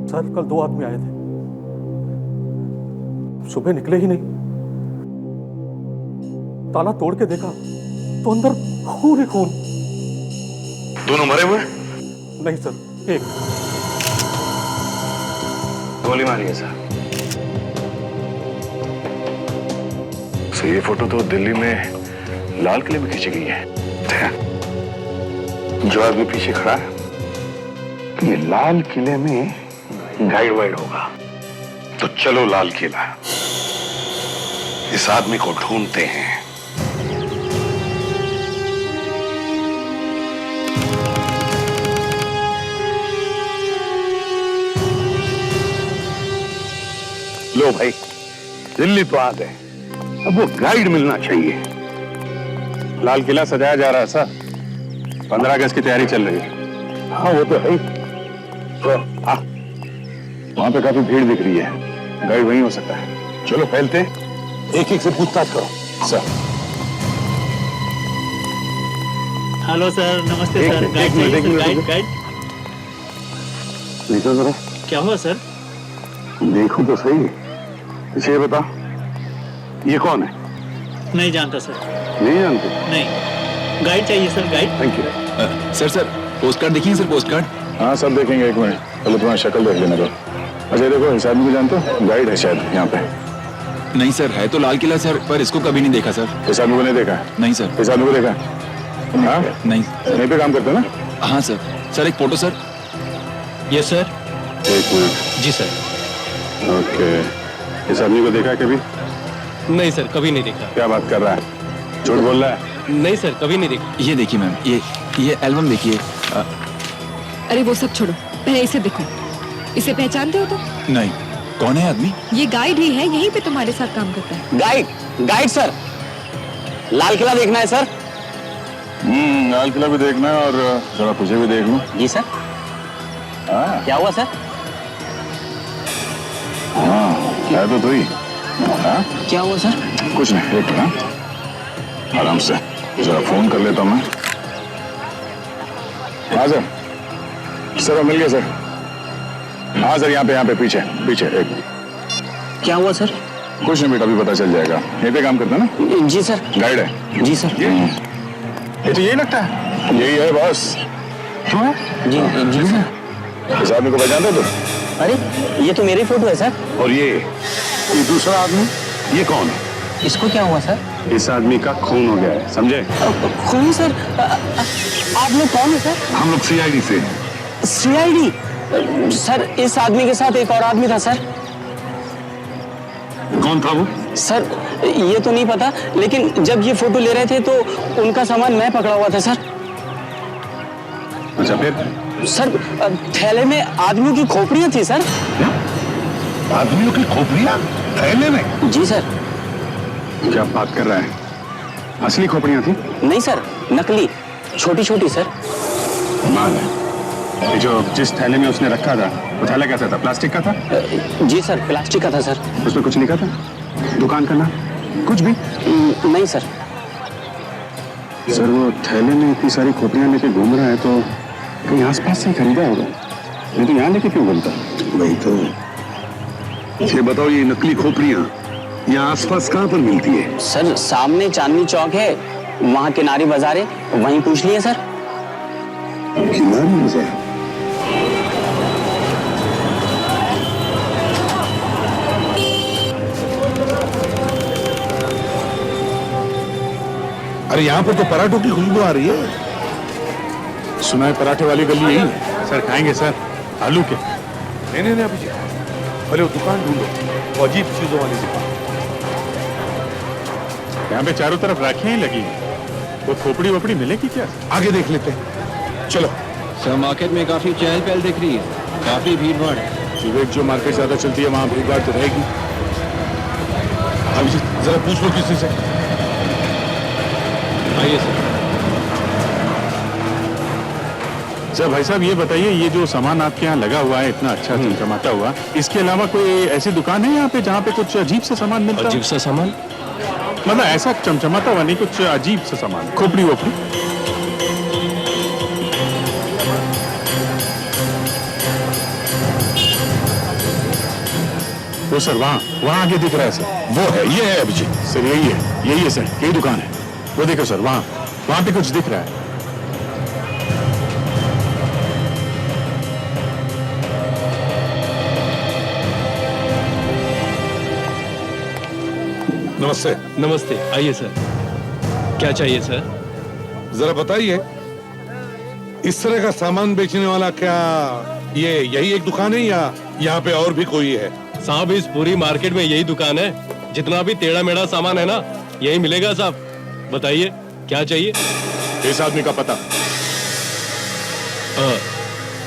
Sir कल 2 आदमी आए थे, सुबह निकले ही नहीं। ताला तोड़ के देखा तो अंदर खून ही खून। दोनों मरे हुए? नहीं सर, एक गोली मारी है सर। तो ये फोटो तो दिल्ली में लाल किले में खींची गई है। जो आदमी पीछे खड़ा है ये लाल किले में गाइड वाइड होगा। तो चलो लाल किला, इस आदमी को ढूंढते हैं। लो भाई, दिल्ली तो आ गए, अब वो गाइड मिलना चाहिए। लाल किला सजाया जा रहा है सर, 15 अगस्त की तैयारी चल रही है। हाँ वो तो है। तो वहां पे काफी भीड़ दिख रही है, गाइड वहीं हो सकता है। चलो फैलते, एक एक से पूछताछ करो। सर हेलो सर, नमस्ते सर। गाइड देखो जरा, क्या हुआ सर? देखो तो सही। इसे बता, ये कौन है? नहीं जानता सर। नहीं जानते? नहीं, गाइड चाहिए sir, guide. Thank you. Sir post card देखिए सर, पोस्ट कार्ड। हाँ सब देखेंगे, एक मिनट पहले तुम्हारा शक्ल देख लेने दो। अच्छा देखो, इस आदमी को जानते हो? गाइड है शायद यहाँ पे। नहीं सर, है तो लाल किला सर, पर इसको कभी नहीं देखा सर। इस आदमी को नहीं देखा? नहीं सर। इस आदमी को देखा? हाँ नहीं। यहीं पे काम करते हो ना? हाँ सर। सर एक फोटो सर। Yes sir. एक मिनट। जी सर। ओके, इस आदमी को देखा कभी? नहीं सर, कभी नहीं देखा। क्या बात कर रहा है, झूठ बोल रहा है? नहीं सर, कभी नहीं देखा। ये देखिए मैम, ये एल्बम देखिए। अरे वो सब छोड़ो, पहले इसे देखो। इसे पहचानते हो तुम? नहीं, कौन है आदमी? ये गाइड ही है, यहीं पे तुम्हारे साथ काम करता है। गाइड सर, लाल किला देखना है सर। लाल किला भी देखना है और जरा तुझे भी देख लूं। जी सर। हाँ क्या हुआ सर? हाँ, है तो तू ही। हाँ क्या हुआ सर? कुछ नहीं, एक हाँ आराम से, जरा फोन कर लेता हूँ मैं। हाँ सर मिल गया सर। हाँ सर, यहाँ पे पीछे पीछे एक। क्या हुआ सर? कुछ नहीं बेटा, अभी पता चल जाएगा। यहीं पे काम करता है ना? जी सर। गाइड है? जी सर। ये तो यही लगता है। यही है बॉस। क्यों है? जी सर। इस आदमी को पहचानते हो तुम? अरे ये तो मेरी फोटो है सर। और ये दूसरा आदमी, ये कौन है? इसको क्या हुआ सर? इस आदमी का खून हो गया है, समझे? खून सर? आप लोग कौन है सर? हम लोग CID से। CID? सर इस आदमी के साथ एक और आदमी था सर। कौन था वो? सर ये तो नहीं पता, लेकिन जब ये फोटो ले रहे थे तो उनका सामान मैं पकड़ा हुआ था सर। अच्छा फिर? सर थैले में आदमियों की खोपड़ियां थी सर। आदमियों की खोपड़ियां थैले में? जी सर। क्या बात कर रहा है? असली खोपड़ियां थी? नहीं सर, नकली, छोटी छोटी सर। माल है। ये जो जिस थैले में उसने रखा था, वो थैला कैसा था? प्लास्टिक का था? जी सर, प्लास्टिक का था सर। उसमें कुछ लिखा था? दुकान का नाम? कुछ भी? नहीं सर। सर वो थैले में इतनी सारी खोपड़ियां लेके घूम रहा है तो कहीं आसपास से खरीदा होगा, नहीं तो यहाँ लेके क्यों घूमता? वही तो। ये बताओ, ये नकली खोपड़ियां यहाँ आसपास कहाँ पर मिलती है? सर सामने चांदनी चौक है, वहाँ किनारे बाजार है, वहीं पूछ लिए सर। किनारे बाजार? अरे यहाँ पर तो पराठों की खुशबू आ रही है। सुना है पराठे वाली गली यही है। सर खाएंगे सर, आलू के। नहीं अभिजीत, पहले वो दुकान ढूंढो, वो अजीब चीजों वाली दुकान। यहाँ पे चारों तरफ राखियां ही लगी हैं। वो खोपड़ी वोपड़ी मिलेगी क्या? आगे देख लेते हैं, चलो। सर मार्केट में काफी चहल पहल दिख रही है, काफी भीड़ भाड़ है। सुबह जो मार्केट ज्यादा चलती है वहां भीड़ भाड़ तो रहेगी। अभिजीत जरा पूछ लो किसी से। आइए सर। सर भाई साहब ये बताइए, ये जो सामान आपके यहाँ लगा हुआ है इतना अच्छा चमचमाता हुआ, इसके अलावा कोई ऐसी दुकान है यहाँ पे जहाँ पे कुछ अजीब सा सामान मिलता है? अजीब सा सामान? मतलब ऐसा चमचमाता हुआ नहीं, कुछ अजीब सा सामान, खोपड़ी वोपड़ी। वो सर वहाँ आगे दिख रहा है सर। वो है, ये है अभिजीत। सर यही है सर, यही दुकान है। वो देखो सर, वहाँ पे कुछ दिख रहा है। नमस्ते। नमस्ते, आइए सर। क्या चाहिए सर? जरा बताइए, इस तरह का सामान बेचने वाला क्या ये यही एक दुकान है या यहाँ पे और भी कोई है? साहब, इस पूरी मार्केट में यही दुकान है। जितना भी टेढ़ा मेढ़ा सामान है ना, यही मिलेगा साहब। बताइए क्या चाहिए? इस आदमी का पता?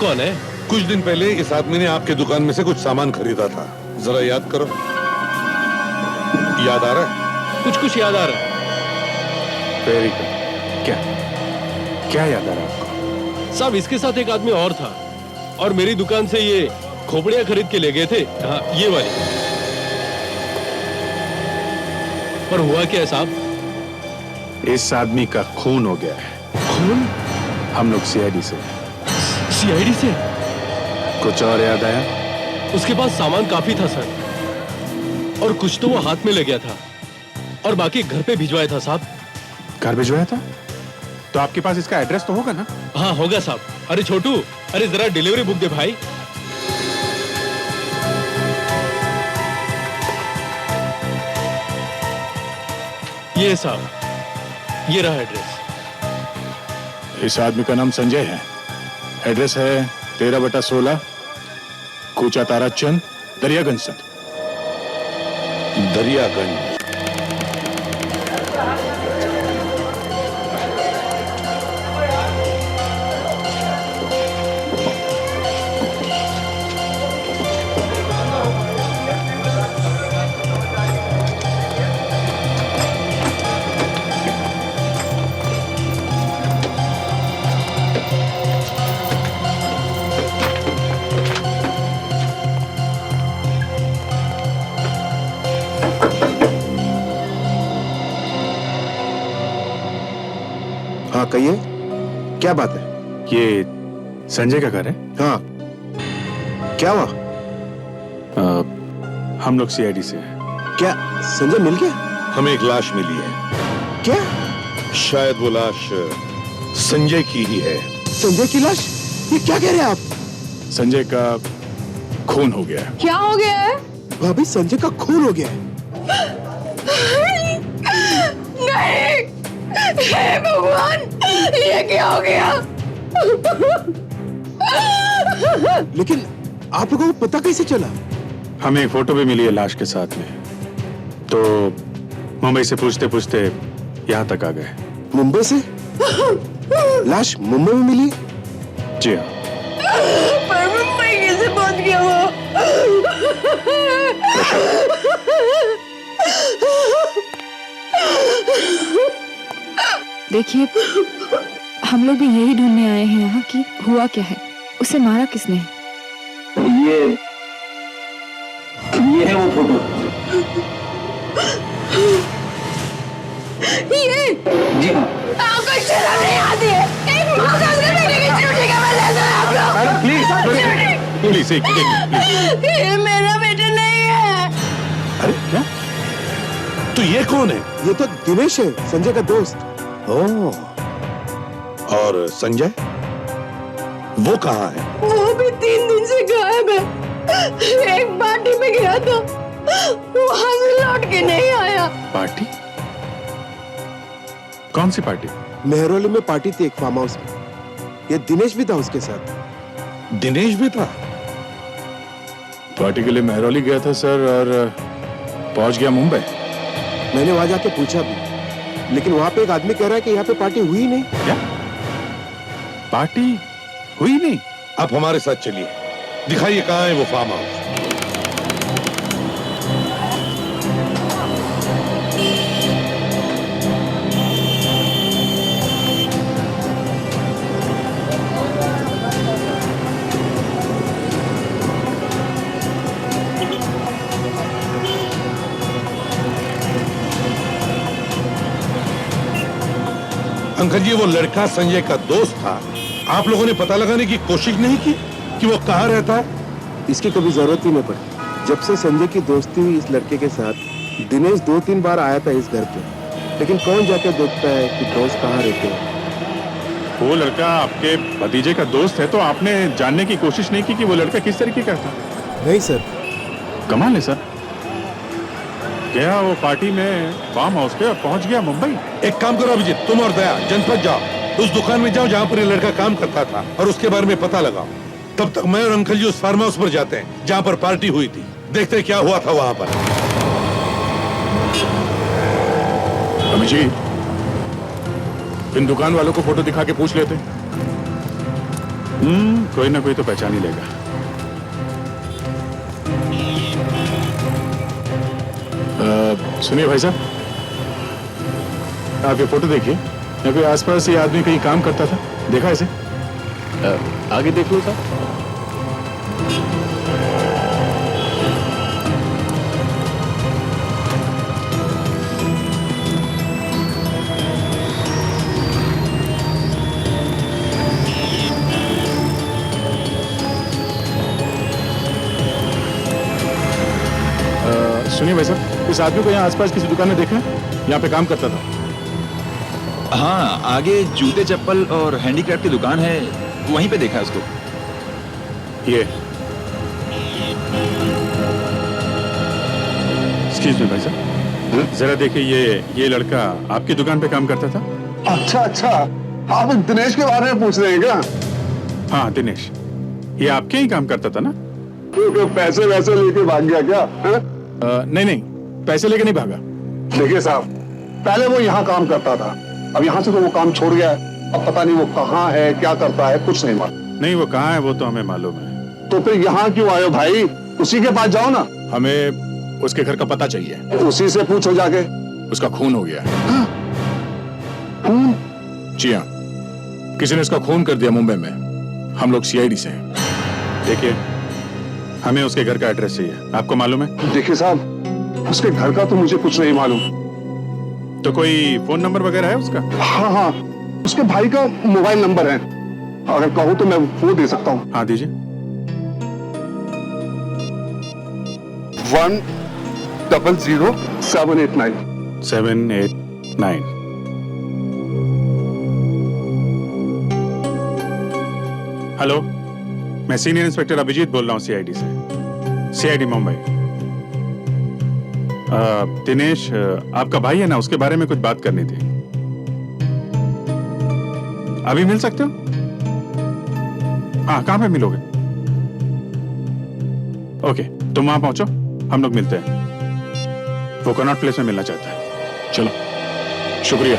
कौन है? कुछ दिन पहले इस आदमी ने आपके दुकान में से कुछ सामान खरीदा था। जरा याद करो, याद आ रहा है? कुछ याद आ रहा है। Very good. क्या याद आ रहा है आपको? साहब, इसके साथ एक आदमी और था और मेरी दुकान से ये खोपड़ियां खरीद के ले गए थे। हाँ, ये वाली। पर हुआ क्या है साहब? इस आदमी का खून हो गया है। खून? हम लोग सीआईडी से। सीआईडी से? कुछ और याद आया? उसके पास सामान काफी था सर, और कुछ तो वो हाथ में ले गया था और बाकी घर पे भिजवाया था साहब। घर भिजवाया था? तो आपके पास इसका एड्रेस तो होगा ना? हाँ, होगा साहब। अरे छोटू, अरे जरा डिलीवरी बुक दे भाई। ये साहब, ये रहा एड्रेस। इस आदमी का नाम संजय है। एड्रेस है 13/16 कूचा ताराचंद, दरियागंज सर। दरियागंज। हाँ कहिए, क्या बात है? ये संजय का घर है? हाँ, क्या हुआ? हम लोग सीआईडी से हैं। क्या संजय मिल गया? हमें एक लाश मिली है। क्या? शायद वो लाश संजय की ही है। संजय की लाश? ये क्या कह रहे हैं आप? संजय का खून हो गया है। क्या हो गया है? भाभी, संजय का खून हो गया है। नहीं, हे भगवान, ये क्या हो गया? लेकिन आप लोगों को पता कैसे चला? हमें एक फोटो भी मिली है लाश के साथ में, तो मुंबई से पूछते पूछते यहाँ तक आ गए। मुंबई से? लाश मुंबई में मिली? जी हाँ। पर मुंबई कैसे पहुंच गया वो? देखिए, हम लोग भी यही ढूंढने आए हैं यहाँ कि हुआ क्या है, उसे मारा किसने? ये है वो फोटो। ये? जी हाँ। आपको शर्म नहीं आती है? एक माँ का अपने बेटे की ड्यूटी का बदला दो आप लोग। Please please. ये मेरा बेटा नहीं है। अरे क्या? तो ये कौन है? ये तो दिनेश है, संजय का दोस्त। ओह, और संजय वो कहाँ है? वो भी 3 दिन से गायब है। एक पार्टी में गया था, वहां से लौट के नहीं आया। पार्टी? कौन सी पार्टी? मेहरौली में पार्टी थी एक फार्म हाउस में। ये दिनेश भी था उसके साथ। दिनेश भी था? पार्टी के लिए मेहरौली गया था सर, और पहुंच गया मुंबई। मैंने वहां जाके पूछा भी, लेकिन वहां पे एक आदमी कह रहा है कि यहाँ पे पार्टी हुई नहीं। क्या? पार्टी हुई नहीं? आप हमारे साथ चलिए, दिखाइए कहाँ है वो फार्म हाउस। अंकल जी, वो लड़का संजय का दोस्त था। आप लोगों ने पता लगाने की कोशिश नहीं की कि वो कहाँ रहता है? इसकी कभी जरूरत ही नहीं पड़ी। जब से संजय की दोस्ती हुई इस लड़के के साथ, दिनेश 2-3 बार आया था इस घर पे, लेकिन कौन जाके देखता है कि दोस्त कहाँ रहते हैं। वो लड़का आपके भतीजे का दोस्त है तो आपने जानने की कोशिश नहीं की कि वो लड़का किस तरीके का था? नहीं सर। कमाल है सर। गया वो पार्टी में फार्म हाउस पे और पहुंच गया मुंबई। एक काम करो अभिजीत, तुम और दया जनपद जाओ, उस दुकान में जाओ जहाँ पर ये लड़का काम करता था और उसके बारे में पता लगाओ। तब तक मैं और अंकल जी उस फार्म हाउस पर जाते हैं जहाँ पर पार्टी हुई थी, देखते हैं क्या हुआ था वहाँ पर। अभिजीत, इन दुकान वालों को फोटो दिखा के पूछ लेते। कोई ना कोई तो पहचान ही लेगा। सुनिए भाई साहब, आप ये फोटो देखिए। यहाँ कोई आसपास ये आदमी कहीं काम करता था, देखा इसे? आगे देख लो साहब। सुनिए भाई साहब, इस आदमी को यहाँ आसपास किसी दुकान में देखा है? यहाँ पे काम करता था। हाँ, आगे जूते चप्पल और हैंडीक्राफ्ट की दुकान है, वहीं पे देखा है उसको। ये एक्सक्यूज मी भाई साहब, जरा देखिए, ये लड़का आपकी दुकान पे काम करता था? अच्छा अच्छा, आप दिनेश के बारे में पूछ रहे हैं क्या? हाँ दिनेश, ये आपके ही काम करता था ना? क्योंकि पैसे वैसे लेके भाग गया क्या? नहीं, पैसे लेके नहीं भागा। देखिए साहब, पहले वो यहाँ काम करता था, अब यहाँ से तो वो काम छोड़ गया है। अब पता नहीं वो कहाँ है, क्या करता है, कुछ नहीं मालूम। नहीं, वो कहाँ है वो तो हमें मालूम है। तो फिर यहाँ क्यों आए हो भाई? उसी के पास जाओ ना। हमें उसके घर का पता चाहिए। उसी से पूछो जाके। उसका खून हो गया। खून? जी हाँ, किसी ने उसका खून कर दिया मुंबई में। हम लोग सीआईडी से हैं। देखिए, हमें उसके घर का एड्रेस चाहिए। आपको मालूम है? देखिए साहब, उसके घर का तो मुझे कुछ नहीं मालूम। तो कोई फोन नंबर वगैरह है उसका? हाँ, उसके भाई का मोबाइल नंबर है, अगर कहूँ तो मैं वो दे सकता हूँ। हाँ दीजिए। 100789। 789। हेलो, मैं सीनियर इंस्पेक्टर अभिजीत बोल रहा हूँ सीआईडी से, सीआईडी मुंबई। दिनेश आपका भाई है ना, उसके बारे में कुछ बात करनी थी। अभी मिल सकते हो? हाँ, कहाँ पे मिलोगे? ओके, तुम वहां पहुंचो, हम लोग मिलते हैं। वो कनॉट प्लेस में मिलना चाहता है। चलो, शुक्रिया।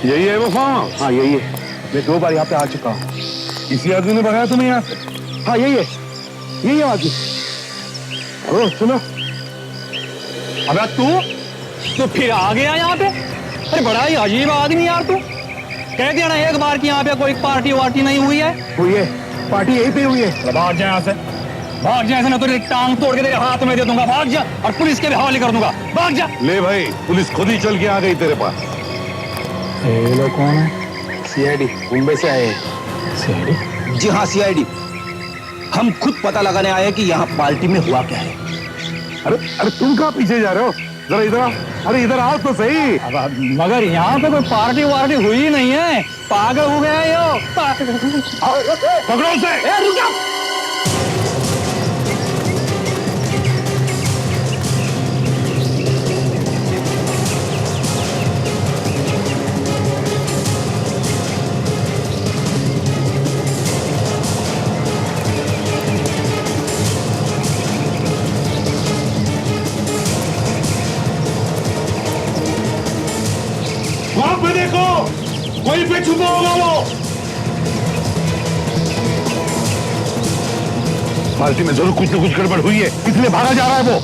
यही है वो फार्म? हाँ यही है, मैं 2 बार यहाँ पे आ चुका हूँ। इसी आदमी ने भगाया तुम्हें यहाँ से? हाँ यही है आदमी। ओ सुनो, अबे तू तो फिर आ गया यहाँ पे? अरे बड़ा ही अजीब आदमी यार तू। कह दिया ना एक बार कि यहाँ पे कोई पार्टी वार्टी नहीं हुई है। हुई है, पार्टी यहीं पे हुई है। भाग जा यहाँ से, भाग जा, ऐसे ना तेरी टांग तोड़ के तेरे हाथ में दे दूंगा। भाग जा और पुलिस के भी हवाले कर दूंगा। भाग जा। ले भाई, पुलिस खुद ही चल के आ गई तेरे पास। ये लोग कौन है? सीआईडी मुंबई से आए हैं। सीआईडी? जी हाँ सीआईडी, हम खुद पता लगाने आए हैं कि यहाँ पार्टी में हुआ क्या है। अरे तुम कहाँ पीछे जा रहे हो? जरा इधर आओ। अरे इधर आओ तो सही। मगर यहाँ पे कोई पार्टी वार्टी हुई ही नहीं है। पागल हो गया यो। पकड़ो उसे। रुक जा। वहां पे देखो, वहीं पे छुपा होगा वो। पार्टी में जरूर कुछ न कुछ गड़बड़ हुई है, इसलिए भागा जा रहा है वो।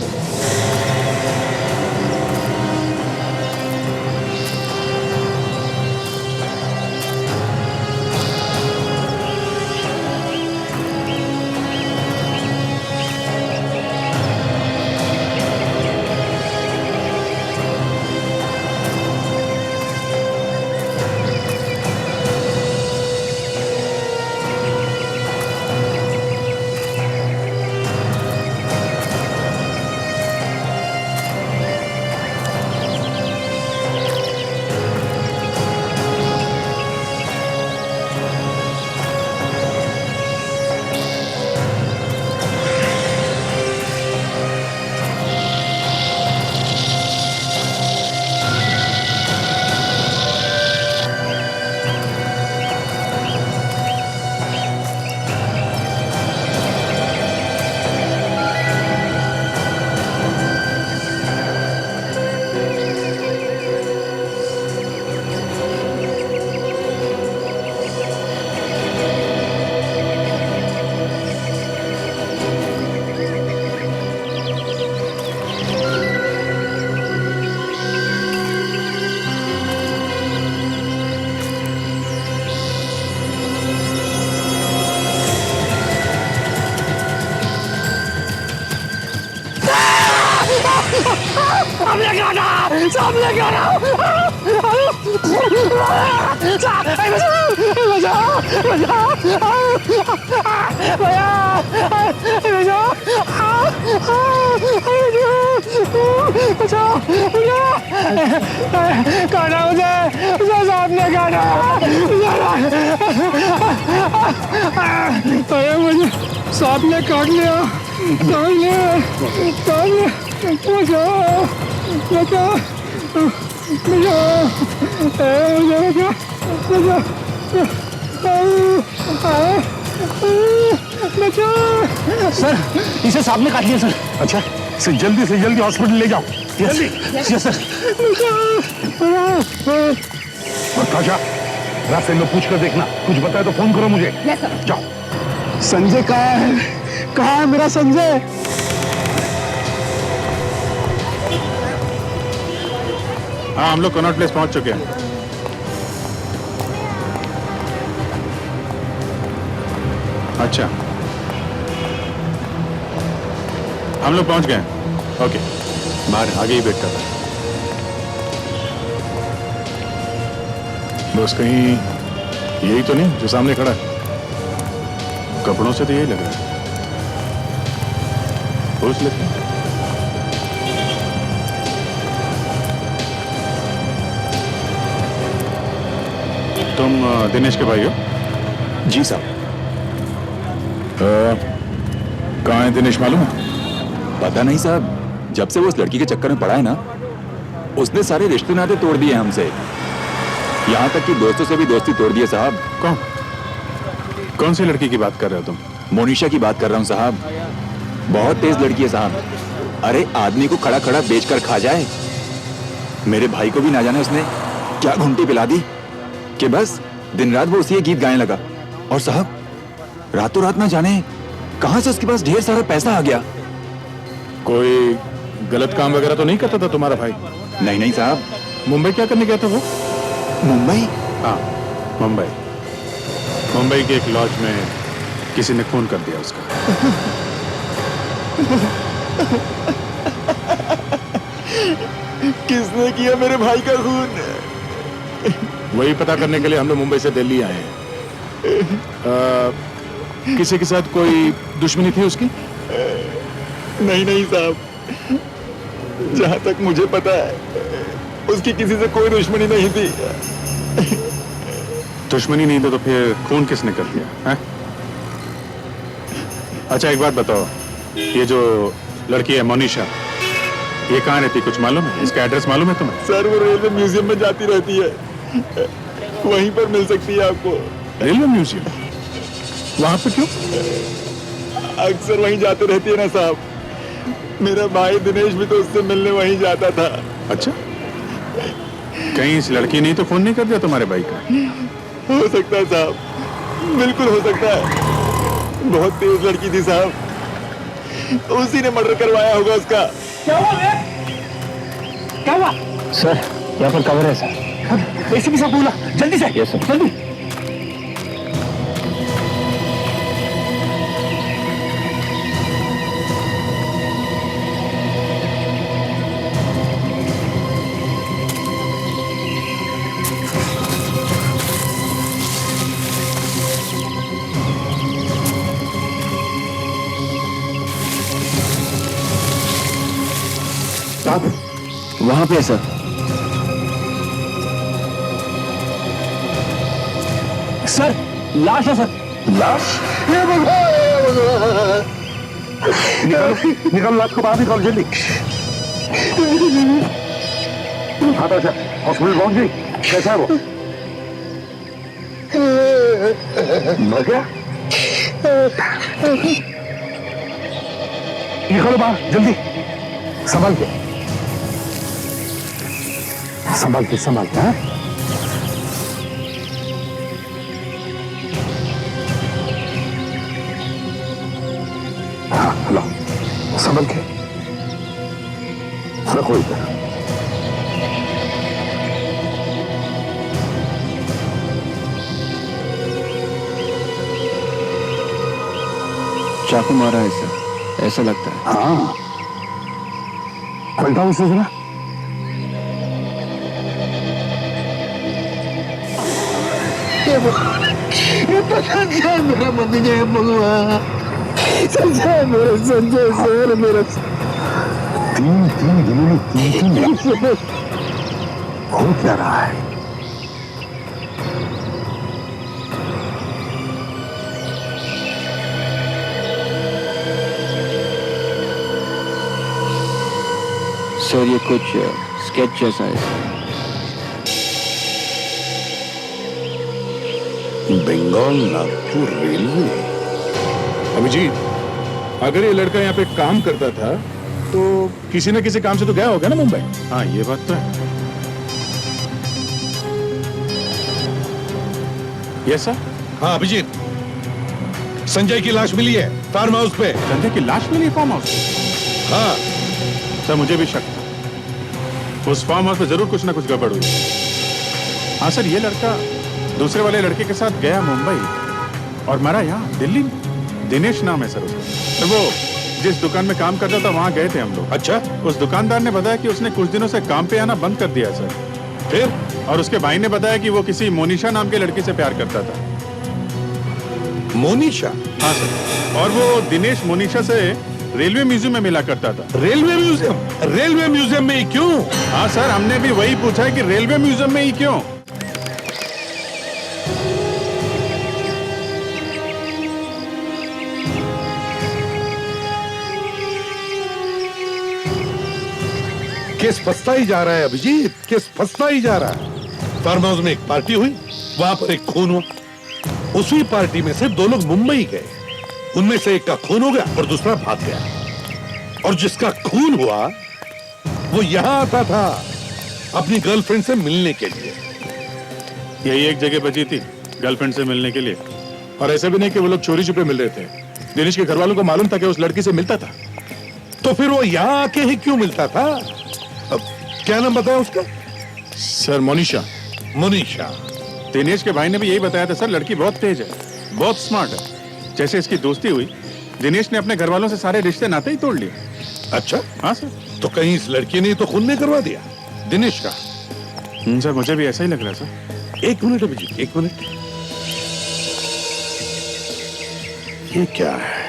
सामने काटा, सामने काटा। काटा मुझे, सामने काटा। अरे मुझे सांप ने काट लिया, सामने सामने। बचाओ बचाओ बचाओ, मुझे बचाओ बचाओ। सर इसे सांप ने काट लिया सर। अच्छा, इसे जल्दी से जल्दी हॉस्पिटल ले जाओ। Yes sir. और ताशा, रास्ते में पूछ कर देखना, कुछ बताए तो फोन करो मुझे। जाओ। संजय कहाँ है? कहाँ है मेरा संजय? हाँ, हम लोग कनॉट प्लेस पहुंच चुके हैं। अच्छा, हम लोग पहुंच गए। ओके, बाहर आगे ही वेट कर रहा है। बस कहीं यही तो नहीं जो सामने खड़ा है? कपड़ों से तो यही लग रहा है। पूछ लेते हैं। तुम दिनेश के भाई हो? जी साहब। कहाँ है दिनेश मालूम है? पता नहीं साहब, जब से वो उस लड़की के चक्कर में पड़ा है ना, उसने सारे रिश्ते नाते तोड़ दिए हमसे। यहाँ तक कि दोस्तों से भी दोस्ती तोड़ दी है साहब। कौन कौन सी लड़की की बात कर रहे हो तुम? मोनिशा की बात कर रहा हूँ साहब। बहुत तेज लड़की है साहब। अरे आदमी को खड़ा खड़ा बेच कर खा जाए। मेरे भाई को भी ना जाने उसने क्या घुंटी पिला दी कि बस दिन रात वो उसी गीत गाने लगा। और साहब रातों रात ना जाने कहां से उसके पास ढेर सारा पैसा आ गया। कोई गलत काम वगैरह तो नहीं करता था तुम्हारा भाई? नहीं नहीं साहब। मुंबई क्या करने गया था वो? मुंबई? हाँ, मुंबई। मुंबई के एक लॉज में किसी ने खून कर दिया उसका। किसने किया मेरे भाई का खून? वही पता करने के लिए हम लोग मुंबई से दिल्ली आए हैं। किसी के साथ कोई दुश्मनी थी उसकी? नहीं नहीं साहब, जहां तक मुझे पता है उसकी किसी से कोई दुश्मनी नहीं थी। दुश्मनी नहीं तो फिर खून किसने कर दिया है? अच्छा एक बात बताओ, ये जो लड़की है मोनिशा, ये कहाँ रहती, कुछ मालूम है? इसका एड्रेस मालूम है तुम्हें? सर वो रेलवे म्यूजियम में जाती रहती है, वहीं पर मिल सकती है आपको। Railway museum? वहां पे क्यों? अक्सर वहीं जाते रहती है ना साहब। मेरा भाई दिनेश भी तो उससे मिलने वहीं जाता था। अच्छा, कहीं इस लड़की ने तो फोन नहीं कर दिया तुम्हारे भाई का? हो सकता है साहब, बिल्कुल हो सकता है। बहुत तेज लड़की थी साहब, उसी ने मर्डर करवाया होगा उसका। क्या हुआ बे? क्या हुआ? सर यहाँ पर कवर है सर। एसीपी साहब बोला, जल्दी से। यस सर, जल्दी। वहां पे है सर। सर लाश है सर। लाश? निकल लाश को बाहर निकाल जल्दी। हाँ ताशा, हॉस्पिटल पहुंच गई? कैसा है वो? मर गया? निकलो बाहर जल्दी, संभाल के संभाल के संभाल के। हाँ हाँ, हेलो, संभल के रखो इधर। चाकू मारा है सर, ऐसा लगता है। हाँ, पलटा उसे जरा। ये तो संजय मेरा मम्मी जय भगवान, संजय मेरा संजय सर मेरा तीन दिनों में तीन हो क्या रहा है? सर ये कुछ स्केच जैसा है। बंगाल नागपुर रेलवे। अभिजीत, अगर ये लड़का यहाँ पे काम करता था तो किसी न किसी काम से तो गया होगा ना मुंबई। हाँ, ये बात तो है। Yes sir. हाँ अभिजीत, संजय की लाश मिली है फार्म हाउस पे। संजय की लाश मिली फार्म हाउस पे? हाँ सर, मुझे भी शक था। उस फार्म हाउस पे जरूर कुछ ना कुछ गड़बड़ हुई। हाँ सर, ये लड़का दूसरे वाले लड़के के साथ गया मुंबई और मरा यहाँ दिल्ली में। दिनेश नाम है सर उसका। सर वो जिस दुकान में काम करता था वहाँ गए थे हम लोग। अच्छा, उस दुकानदार ने बताया कि उसने कुछ दिनों से काम पे आना बंद कर दिया सर। फिर? और उसके भाई ने बताया कि वो किसी मोनिशा नाम के लड़की से प्यार करता था। मोनिशा? हाँ सर, और वो दिनेश मोनिशा से रेलवे म्यूजियम में मिला करता था। Railway museum? रेलवे म्यूजियम में ही क्यों? हाँ सर, हमने भी वही पूछा है कि रेलवे म्यूजियम में ही क्यों। केस फंसता ही जा रहा है अभिजीत, केस फंसता ही जा रहा है। फार्म हाउस में एक पार्टी हुई, वहां पर एक खून हुआ। उसी पार्टी में से दो लोग मुंबई गए, उनमें से एक का खून हो गया और दूसरा भाग गया। और जिसका खून हुआ वो यहां आता था अपनी गर्लफ्रेंड से मिलने के लिए। यही एक जगह बची थी गर्लफ्रेंड से मिलने के लिए। और ऐसा भी नहीं कि वो लोग चोरी छुपे मिल रहे थे। दिनेश के घर वालों को मालूम था कि उस लड़की से मिलता था। तो फिर वो यहां आके ही क्यों मिलता था? अब क्या नाम बताया उसका? सर मोनिशा। मोनिशा। दिनेश के भाई ने भी यही बताया था सर, लड़की बहुत तेज है, बहुत स्मार्ट है। जैसे इसकी दोस्ती हुई, दिनेश ने अपने घर वालों से सारे रिश्ते नाते ही तोड़ लिए। अच्छा? हाँ सर। तो कहीं इस लड़की ने तो खून नहीं करवा दिया दिनेश का? सर मुझे भी ऐसा ही लग रहा है सर। एक मिनट अभिजीत, एक मिनट। ये क्या है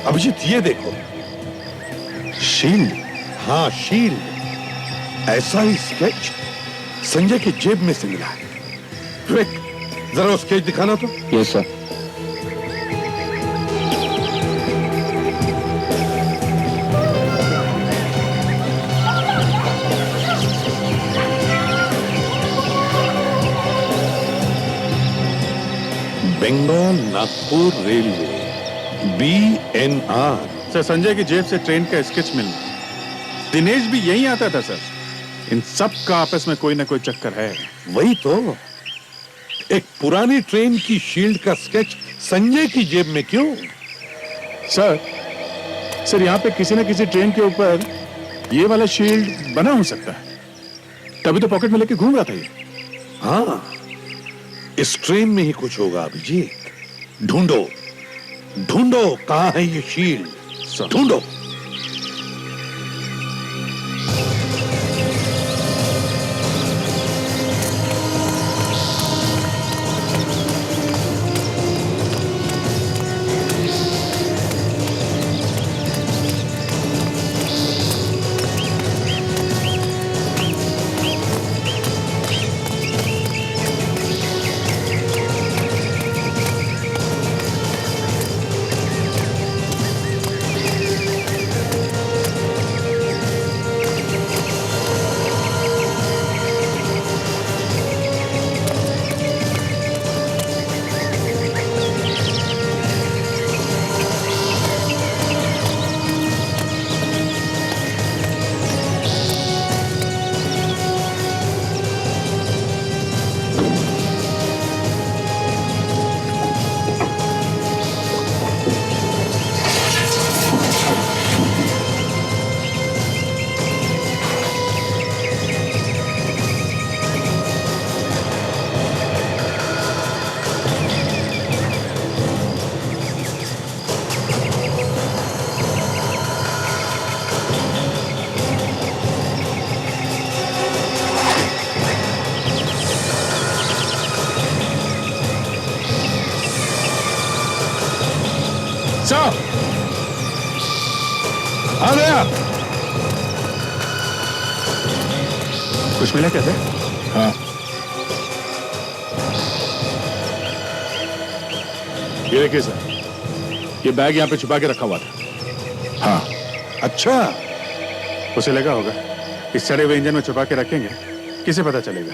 अभिजीत? ये देखो, शील्ड। हाँ शील्ड। ऐसा ही स्केच संजय की जेब में से मिला है। विवेक, जरा वो स्केच दिखाना तो। Yes sir. Bengal Nagpur railway, BNR। Sir Sanjay की जेब से ट्रेन का स्केच मिलना, दिनेश भी यहीं आता था सर। इन सब का आपस में कोई ना कोई चक्कर है। वही तो, एक पुरानी ट्रेन की शील्ड का स्केच संजय की जेब में क्यों? सर यहाँ पे किसी न किसी ट्रेन के ऊपर ये वाला शील्ड बना हो सकता है, तभी तो पॉकेट में लेके घूम रहा था ये। हाँ, इस ट्रेन में ही कुछ होगा अभिजीत। ढूंढो ढूंढो, कहां है ये शील्ड? ढूंढो। हाँ दया, कुछ मिला क्या? हाँ ये देखिए सर, ये बैग यहाँ पे छुपा के रखा हुआ था। हाँ अच्छा उसे लगा होगा इस सड़े हुए इंजन में छुपा के रखेंगे, किसे पता चलेगा?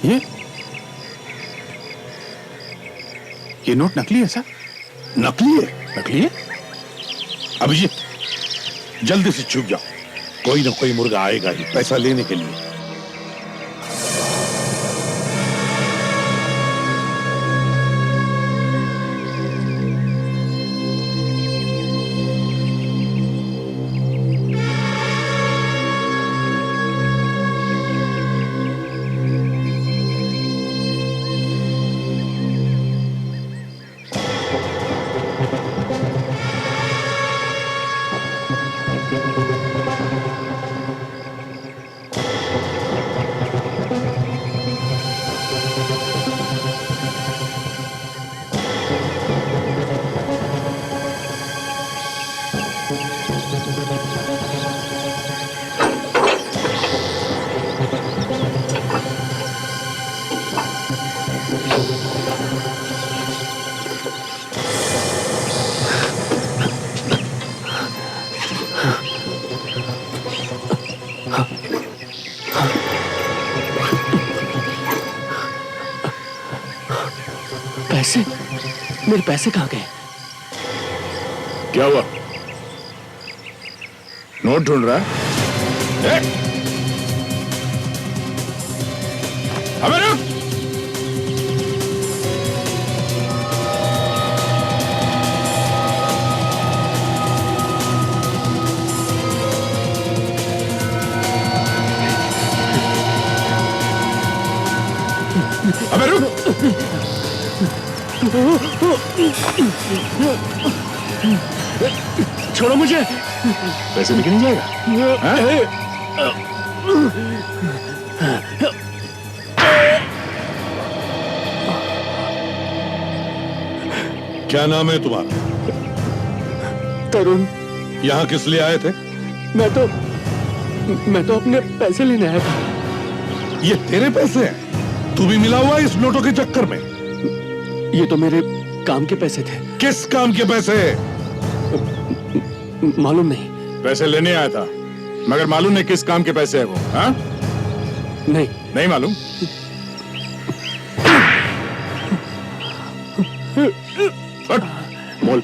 है? ये नोट नकली है सर? नकली है? नकली है? अभिजीत जल्दी से छुप जाओ, कोई ना कोई मुर्गा आएगा ही पैसा लेने के लिए। पैसे? मेरे पैसे कहाँ गए? क्या हुआ? नोट ढूंढ रहा है? अबे रुक! अबे रुक! छोड़ो मुझे। पैसे लेके नहीं जाएगा? क्या नाम है तुम्हारा? तरुण। यहाँ किस लिए आए थे? मैं तो अपने पैसे लेने आया था। ये तेरे पैसे हैं? तू भी मिला हुआ है इस नोटों के चक्कर में? ये तो मेरे काम के पैसे थे। किस काम के पैसे? मालूम नहीं। पैसे लेने आया था, मगर मालूम नहीं किस काम के पैसे है वो? हाँ? नहीं। नहीं मालूम? हट, बोल,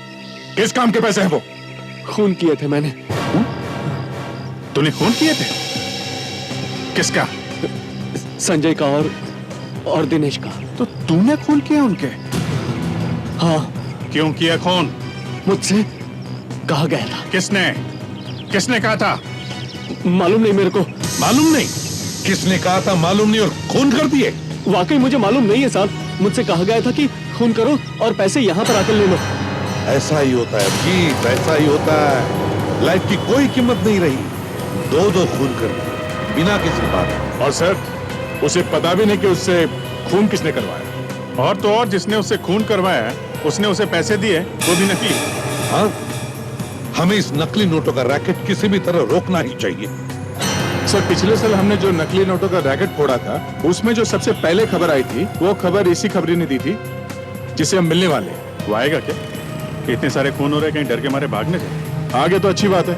किस काम के पैसे हैं वो? खून किए थे मैंने। तूने खून किए थे? किसका? संजय का और दिनेश का। तो तूने खून किया उनके? हाँ। क्यों किया खून? मुझसे कहा गया था। किसने कहा था? मालूम नहीं मेरे को। मालूम नहीं? किसने कहा था मालूम नहीं और खून कर दिए? वाकई मुझे मालूम नहीं है साहब। मुझसे कहा गया था कि खून करो और पैसे यहाँ पर आकर ले लो। ऐसा ही होता है अभिजीत, ऐसा ही होता है। लाइफ की कोई कीमत नहीं रही, दो खून कर दिए बिना किसी बात। और सर, उसे पता भी नहीं कि उससे खून किसने करवाया। और तो और जिसने उससे खून करवाया उसने उसे पैसे दिए, वो भी नकली। हाँ, हमें इस नकली नोटों का रैकेट किसी भी तरह रोकना ही चाहिए। सर, पिछले साल हमने जो नकली नोटों का रैकेट फोड़ा था, उसमें जो सबसे पहले खबर आई थी, वो खबर इसी खबरी ने दी थी जिसे हम मिलने वाले हैं। वो आएगा क्या? इतने सारे खून हो रहे, कहीं डर के मारे भागने जाए। आगे तो अच्छी बात है,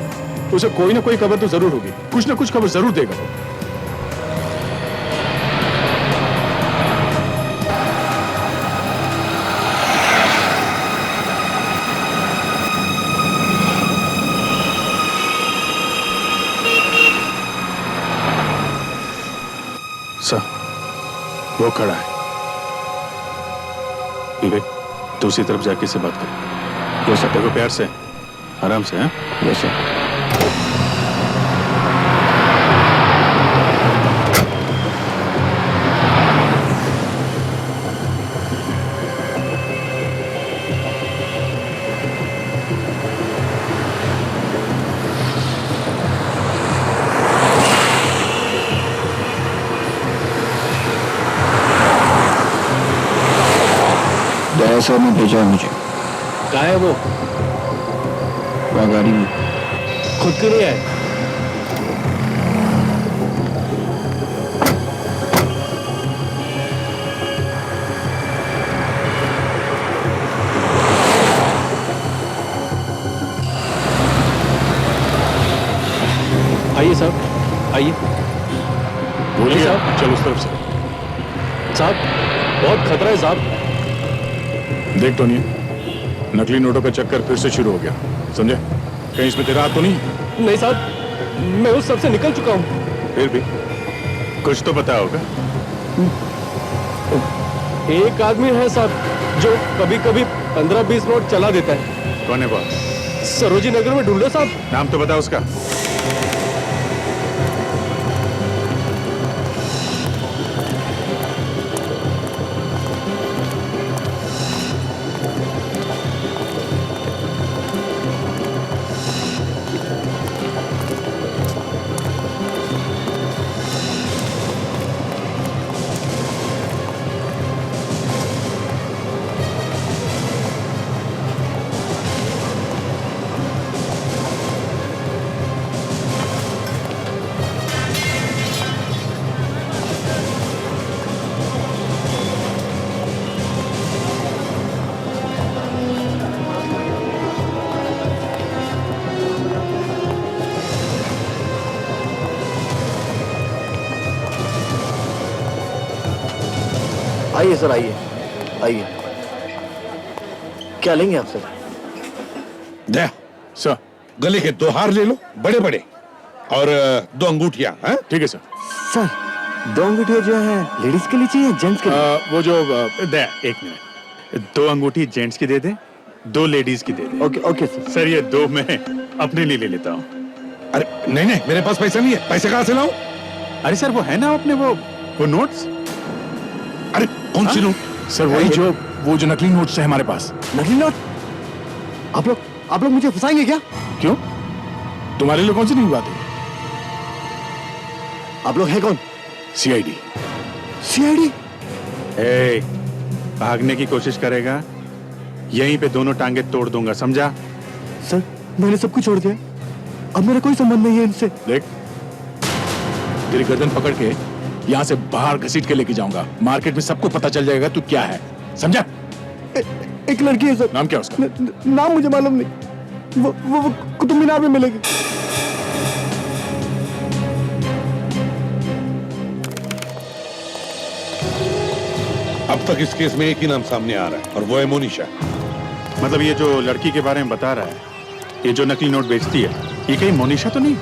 उसे कोई ना कोई खबर तो जरूर होगी, कुछ ना कुछ खबर जरूर देगा वो। सर, वो खड़ा है। विवेक, दूसरी तरफ जाके से बात कर। वो सब देखो, प्यार से, आराम से। हैं? वैसे दया सर ने भेजा है मुझे। कहाँ है वो? गाड़ी में। खुद क्यों नहीं आए? आइए साहब, आइए। बोलिए साहब। चलो उस तरफ से। साहब बहुत खतरा है साहब। देख टोनी, नकली नोटों का चक्कर फिर से शुरू हो गया, समझे? कहीं इसमें तेरा हाथ तो नहीं? नहीं साहब, मैं उस सब से निकल चुका हूँ। फिर भी कुछ तो पता होगा। एक आदमी है साहब जो कभी कभी 15-20 नोट चला देता है। कौन है वो? सरोजी नगर में ढूंढो साहब। नाम तो बता उसका। आइए सर, आइए आइए। क्या लेंगे आप सर? दे सर। गले के 2 हार ले लो, बड़े बड़े, और 2 अंगूठियां। हैं? ठीक है सर। सर 2 अंगूठियां जो है लेडीज के लिए चाहिए, जेंट्स के लिए? वो जो दे, एक मिनट। 2 अंगूठी जेंट्स की दे दे, 2 लेडीज की दे दे। Okay okay sir. सर ये 2 मैं अपने लिए ले लेता हूँ। अरे नहीं नहीं, मेरे पास पैसा नहीं है, पैसे कहाँ से लाऊं? अरे सर वो है ना अपने वो नोट्स। अरे कौन सी नोट? सर वही वो जो नकली नोट्स है हमारे पास। नकली नोट? आप लोग मुझे फंसाएंगे क्या? क्यों? तुम्हारे लिए कौन सी नई बात है? आप लोग हैं कौन? सीआईडी। सीआईडी? ए, भागने की कोशिश करेगा, यहीं पे दोनों टांगे तोड़ दूंगा, समझा? सर मैंने सब कुछ छोड़ दिया, अब मेरा कोई संबंध नहीं है इनसे। देख, तेरी गर्दन पकड़ के यहाँ से बाहर घसीट के लेके जाऊंगा। मार्केट में सबको पता चल जाएगा तू क्या है, समझा? एक लड़की है सर। नाम क्या उसका? नाम मुझे मालूम नहीं। वो कुतुब मीनार में मिलेगी। अब तक इस केस में एक ही नाम सामने आ रहा है, और वो है मोनिशा। मतलब ये जो लड़की के बारे में बता रहा है, ये जो नकली नोट बेचती है, ये कहीं मोनिशा तो नहीं?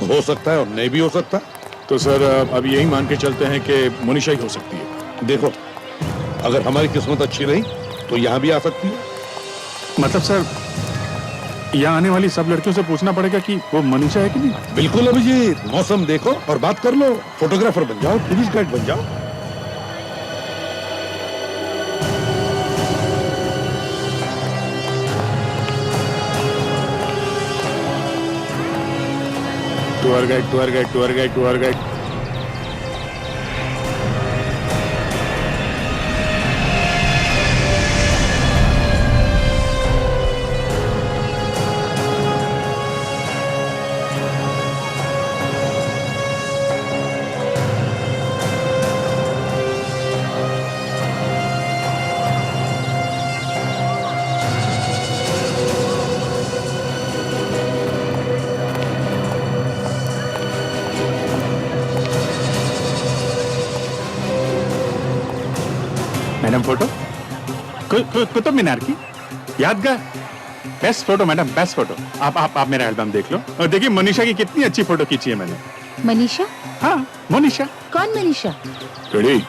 हो सकता है और नहीं भी हो सकता। तो सर अब यही मान के चलते हैं कि मोनिशा ही हो सकती है। देखो, अगर हमारी किस्मत अच्छी रही तो यहाँ भी आ सकती है। मतलब सर यहाँ आने वाली सब लड़कियों से पूछना पड़ेगा कि वो मनीषा है कि नहीं? बिल्कुल अभिजीत, मौसम देखो और बात कर लो। फोटोग्राफर बन जाओ, टूरिस्ट गाइड बन जाओ। Tour guide. Madam photo Qutub Minar की यादगार। Best photo madam, best photo. आप मेरा एल्बम देख लो और देखिए मनीषा की कितनी अच्छी फोटो खींची है मैंने। मनीषा? हाँ मोनिशा। कौन मनीषा? रेडी?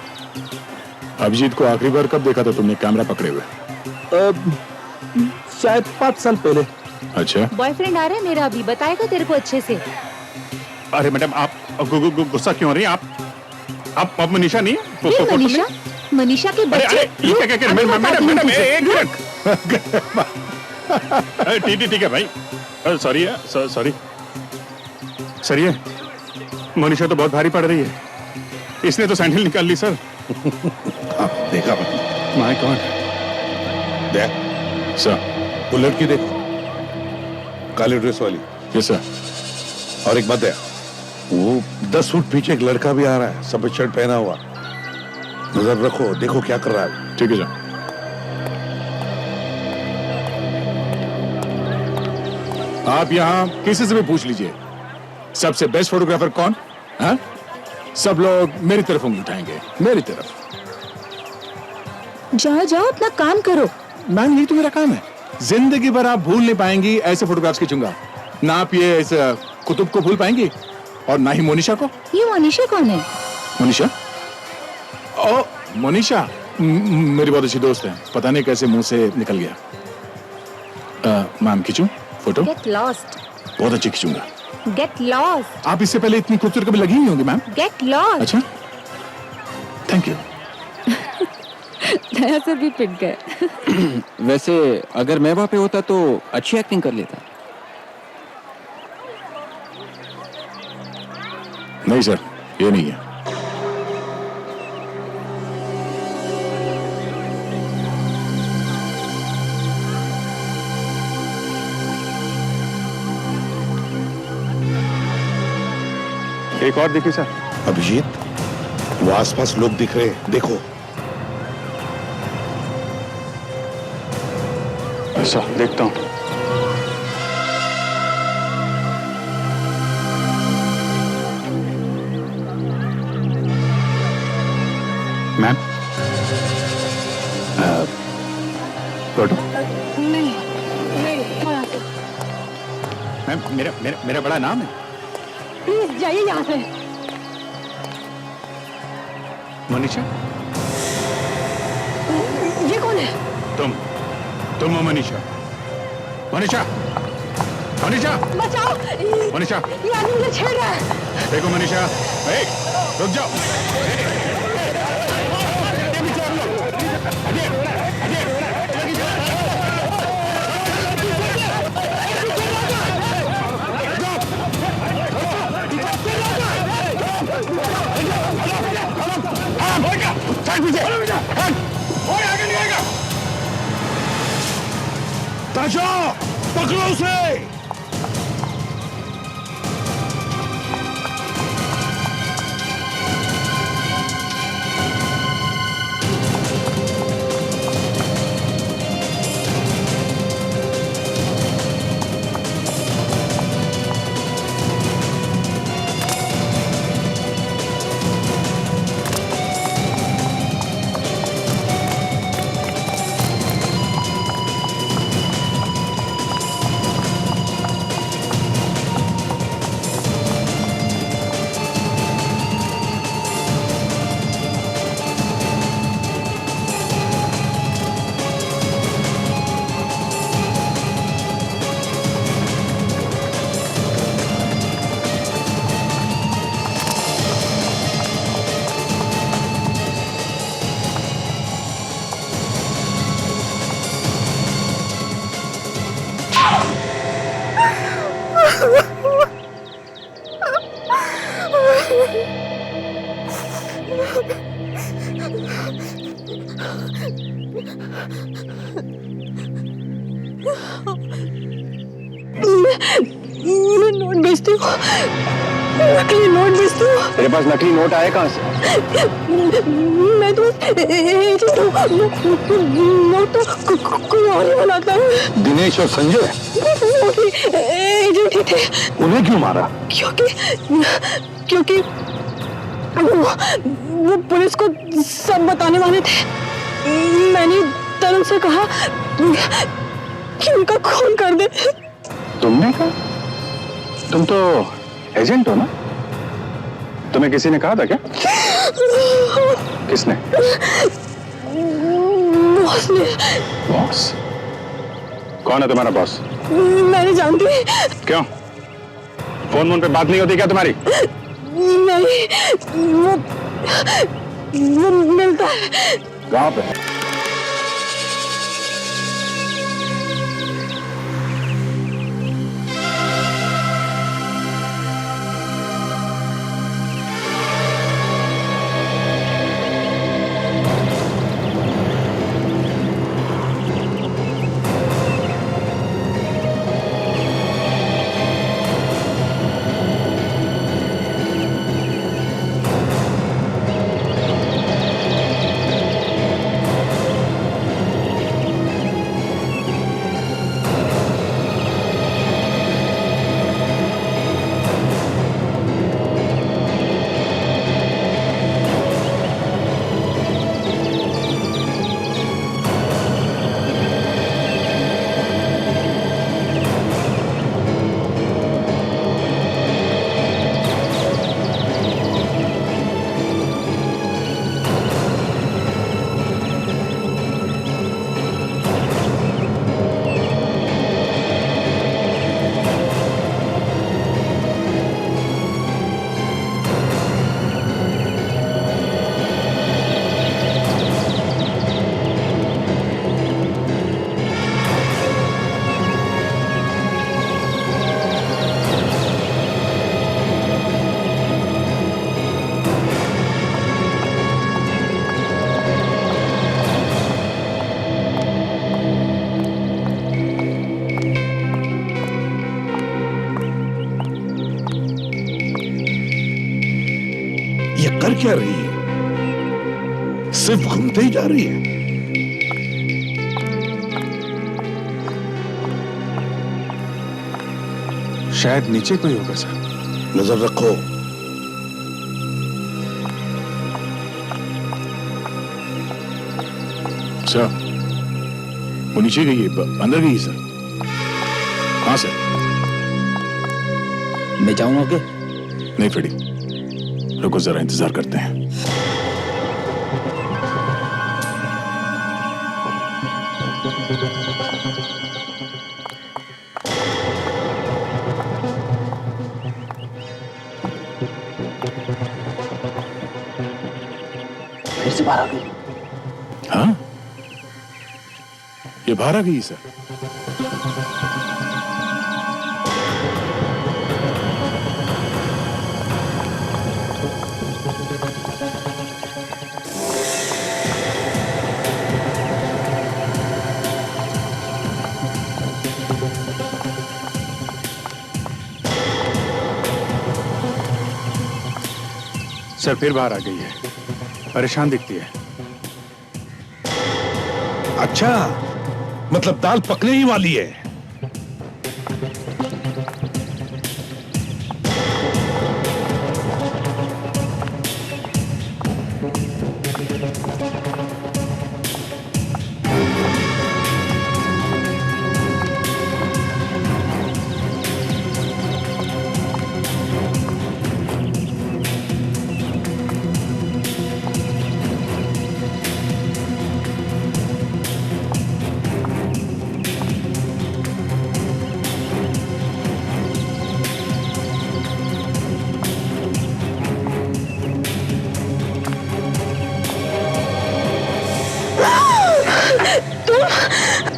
अभिजीत को आखिरी बार कब देखा था तुमने कैमरा पकड़े हुए? शायद 5 साल पहले। अच्छा। बॉयफ्रेंड आ रहा है मेरा अभी, बताएगा तेरे को अच्छे से। अरे मैडम आप गुस्सा क्यों हो रही हैं? आप मनीषा नहीं है? फिर मनीषा? मनीषा के बच्चे? ये क्या मैडम एक मिनट। ठीक है भाई, सॉरी सर, ये मनीषा तो बहुत भारी पड़ रही है, इसने तो सैंडल निकाल ली सर। देखा माय गॉड। देख सर वो लड़की देखो, काली ड्रेस वाली। Yes sir. और एक बात है, वो 10 फुट पीछे एक लड़का भी आ रहा है, सफेद शर्ट पहना हुआ। नजर रखो, देखो क्या कर रहा है। ठीक है सर। आप यहाँ किसी से भी पूछ लीजिए सबसे बेस्ट फोटोग्राफर कौन। हाँ, सब लोग मेरी तरफ उंगली उठाएंगे, मेरी तरफ। जाओ जाओ अपना काम करो। मैम यही तो मेरा काम है। जिंदगी भर आप भूल नहीं पाएंगी ऐसे फोटोग्राफ्स खींचूंगा। ना आप ये इस कुतुब को भूल पाएंगी और ना ही मोनिशा को। ये मोनिशा कौन है? मोनिशा? ओ मोनिशा मेरी बहुत अच्छी दोस्त है, पता नहीं कैसे मुंह से निकल गया। मैम खींचूं फोटो? Get lost. बहुत अच्छी खींचूंगा। Get lost. आप इससे पहले इतनी खूबसूरत कभी लगी नहीं होंगी मैम। Get lost. अच्छा, थैंक यू। नया सर भी पिट गए। वैसे अगर मैं वहां पे होता तो अच्छी एक्टिंग कर लेता। नहीं सर, ये नहीं है। एक और देखिए सर। अभिजीत, वो आसपास लोग दिख रहे हैं, देखो। अच्छा, देखता हूँ। Ma'am, photo? नहीं नहीं, मैम मेरा मेरा मेरा बड़ा नाम है। प्लीज जाइए यहाँ से। मनीषा? ये कौन है? तुम हो मनीषा? मनीषा? मनीषा? बचाओ! मनीषा? ये आदमी मुझे छेड़ रहा है। देखो मनीषा, रुक जाओ। ताशा, पकड़ो उसे। मैं नोट बेचती हूँ, नकली नोट बेचती हूँ। तेरे पास नकली नोट आए कहाँ से? मैं तो एजेंट हूँ, नोट तो कोई और ही बनाता है। दिनेश और संजय एजेंट ही थे। उन्हें क्यों मारा? क्योंकि वो पुलिस को सब बताने वाले थे। मैंने तरुण से कहा कि उनका खून कर दे। तुमने कहा? तुम तो एजेंट हो ना? तुम्हें किसी ने कहा था क्या? किसने? बॉस ने। बॉस? कौन है तुम्हारा बॉस? मैं नहीं जानती। क्यों? फोन पे बात नहीं होती क्या तुम्हारी? नहीं, वो मिलता है। कहाँ पे? कर क्या रही है? सिर्फ घूमते ही जा रही है। शायद नीचे कोई होगा सर। नजर रखो। सर वो नीचे गई है, अंदर गई है सर। हाँ सर। मैं जाऊं आगे? नहीं फ्रेडी, रुको जरा, इंतजार करते हैं। फिर से बाहर आ गई। हाँ, ये बाहर आ गई सर। सर फिर बाहर आ गई है, परेशान दिखती है। अच्छा, मतलब दाल पकने ही वाली है।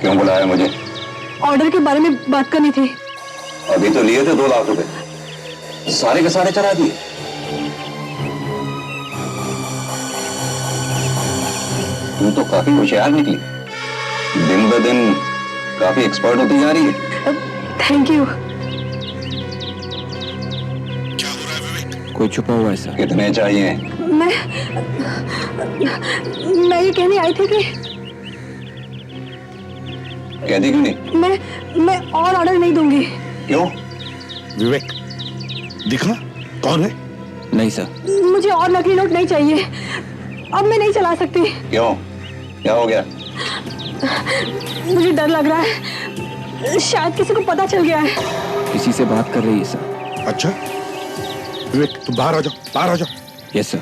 क्यों बुलाया मुझे? ऑर्डर के बारे में बात करनी थी। अभी तो लिए थे 2 लाख रुपए, सारे के सारे चढ़ा दिए। तू तो काफी होशियार निकली, दिन ब दिन काफी एक्सपर्ट होती जा रही है। Thank you. कोई छुपा हुआ है सर। कितने चाहिए? मैं ये कहने आई थी कि कहती क्यों नहीं? मैं और ऑर्डर नहीं दूंगी। क्यों? विवेक, दिखा कौन है? नहीं सर। मुझे और नकली नोट नहीं चाहिए। अब मैं नहीं चला सकती। क्यों? क्या हो गया? मुझे डर लग रहा है, शायद किसी को पता चल गया है। किसी से बात कर रही है सर। अच्छा विवेक, तुम बाहर आ जाओ, बाहर आ जाओ। Yes sir.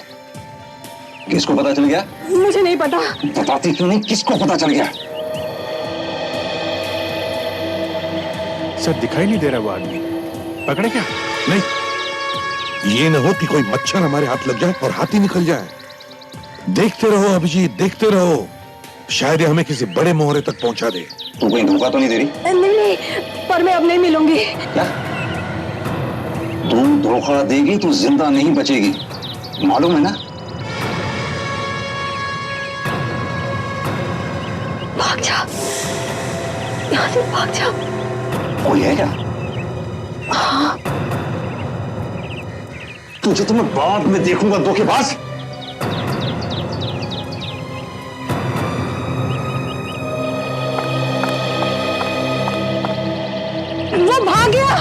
किसको पता चल गया? मुझे नहीं पता। बताती क्यों नहीं? किसको पता चल गया? सर दिखाई नहीं दे रहा वो आदमी, पकड़े क्या? नहीं, ये न हो कि कोई मच्छर हमारे हाथ लग जाए और हाथ ही निकल जाए। देखते रहो अभिजीत, देखते रहो, शायद ये हमें किसी बड़े मोहरे तक पहुंचा दे। तू कोई धोखा तो नहीं दे रही? नहीं, पर मैं अब नहीं मिलूंगी। क्या? तू धोखा देगी तो जिंदा नहीं बचेगी, मालूम है ना? भाग जा, यहाँ से भाग जा। कोई है क्या? हाँ। तुझे तो मैं बाद में देखूंगा, धोखेबाज। वो भाग गया,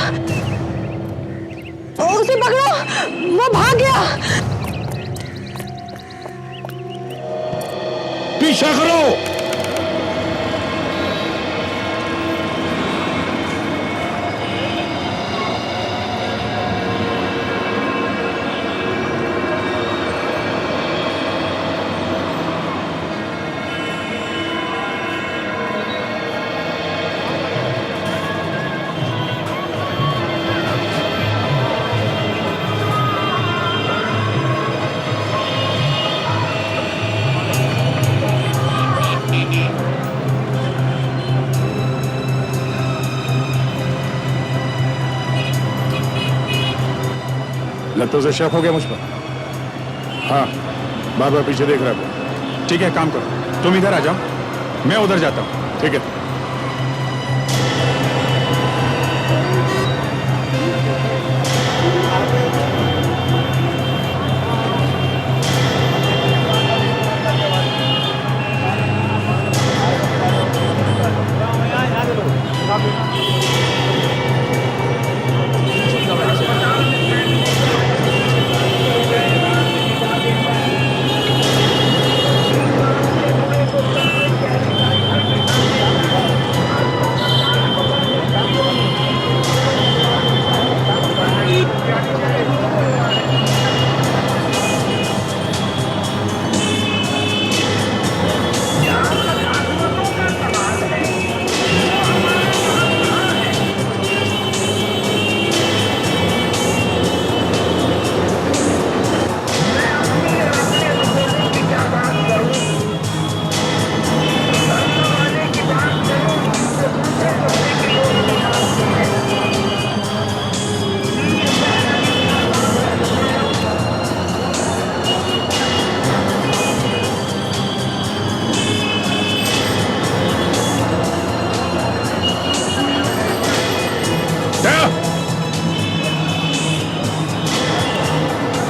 उसे पकड़ो, वो भाग गया। पीछा करो। लगता है उसे शक हो गया मुझ पर। हाँ, बार बार पीछे देख रहा है। ठीक है, काम करो, तुम इधर आ जाओ, मैं उधर जाता हूँ। ठीक है?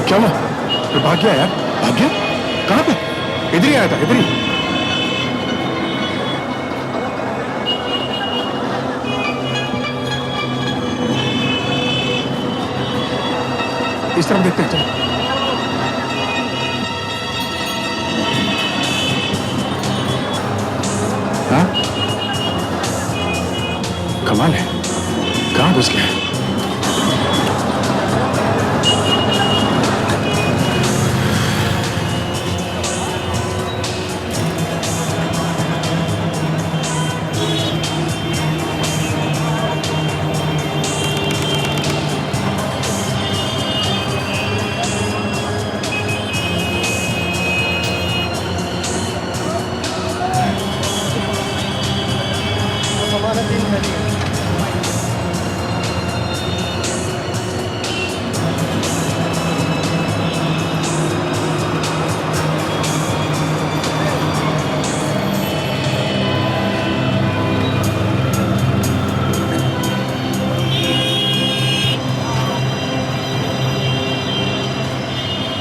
क्या हुआ? तो भाग गया यार, भाग गया? कहाँ पे? इधर ही आया था, इधर ही। इस तरफ देखते हैं, चलो। हाँ? कमाल है, कहाँ घुस गया?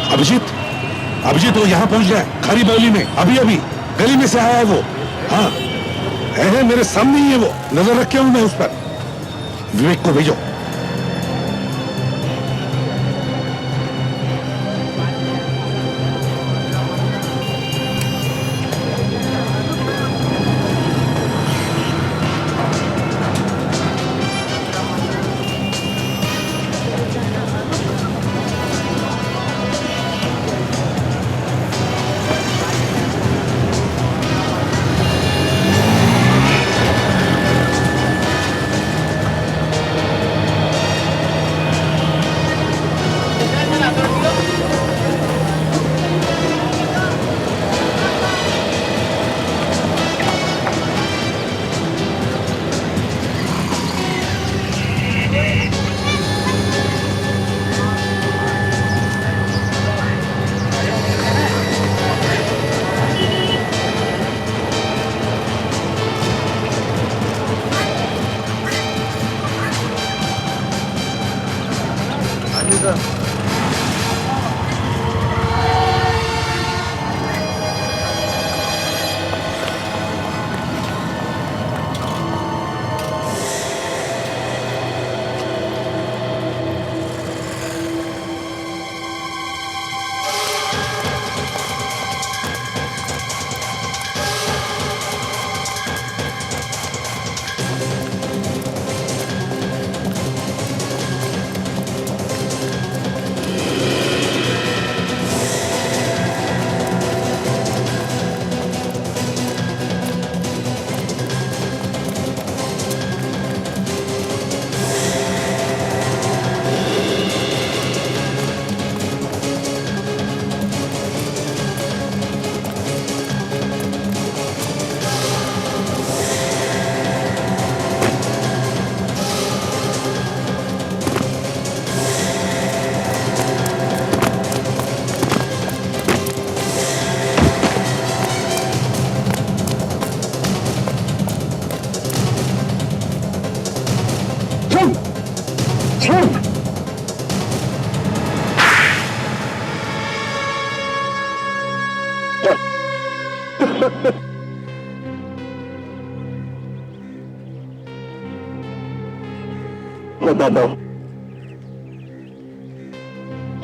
अभिजीत, अभिजीत वो यहाँ पहुंच गया है, खारी बावली में, अभी अभी गली में से आया है वो। हाँ है मेरे सामने ही है वो, नजर रखे हूं मैं उस पर। विवेक को भेजो।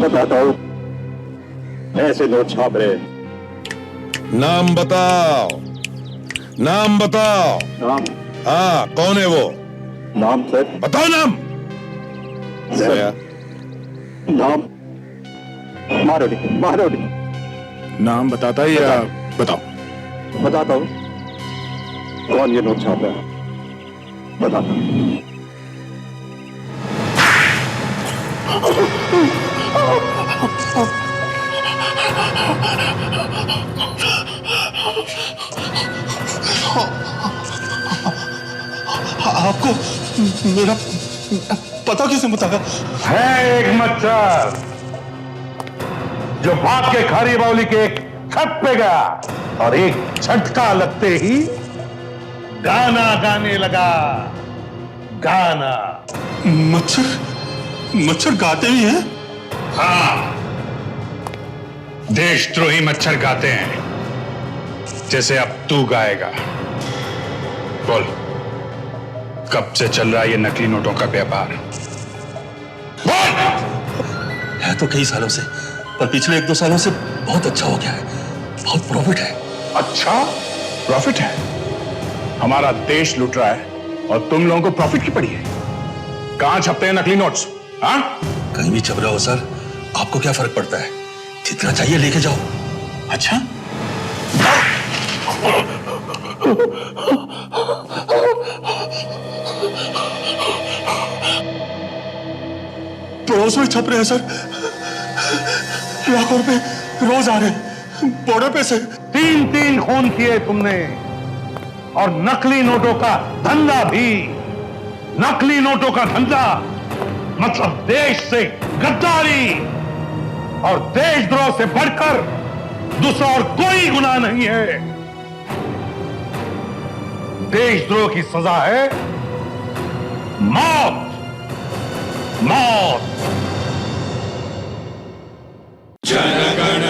बताता हूँ ऐसे नोट छाप रहे। नाम बताओ, नाम बताओ। नाम? हाँ कौन है वो? नाम सर? बताओ नाम। सर नाम मारोडी। मारोडी। नाम बताता है या बताओ? बताता हूँ। कौन ये नोट छाप रहा है? बताता हूँ। आपको मेरा पता किसने बताया? है एक मच्छर जो भाग के खारी बावली के एक छत पे गया और एक झटका लगते ही गाना गाने लगा। गाना। मच्छर? मच्छर गाते भी हैं? हाँ, देशद्रोही मच्छर गाते हैं जैसे अब तू गाएगा। बोल, कब से चल रहा है ये नकली नोटों का व्यापार? है तो कई सालों से, पर पिछले 1-2 सालों से बहुत अच्छा हो गया है। बहुत प्रॉफिट है। अच्छा, प्रॉफिट है? हमारा देश लूट रहा है और तुम लोगों को प्रॉफिट की पड़ी है। कहां छपते हैं नकली नोट्स? हाँ, कहीं भी छप रहा हो सर, आपको क्या फर्क पड़ता है? जितना चाहिए लेके जाओ। अच्छा, पड़ोस में छप रहे हैं सर, लाखों रुपए रोज आ रहे हैं बॉर्डर पे से। 3 खून किए तुमने, और नकली नोटों का धंधा भी। नकली नोटों का धंधा मतलब देश से गद्दारी, और देशद्रोह से बढ़कर दूसरा और कोई गुनाह नहीं है। देशद्रोह की सजा है मौत। मौत। जनगण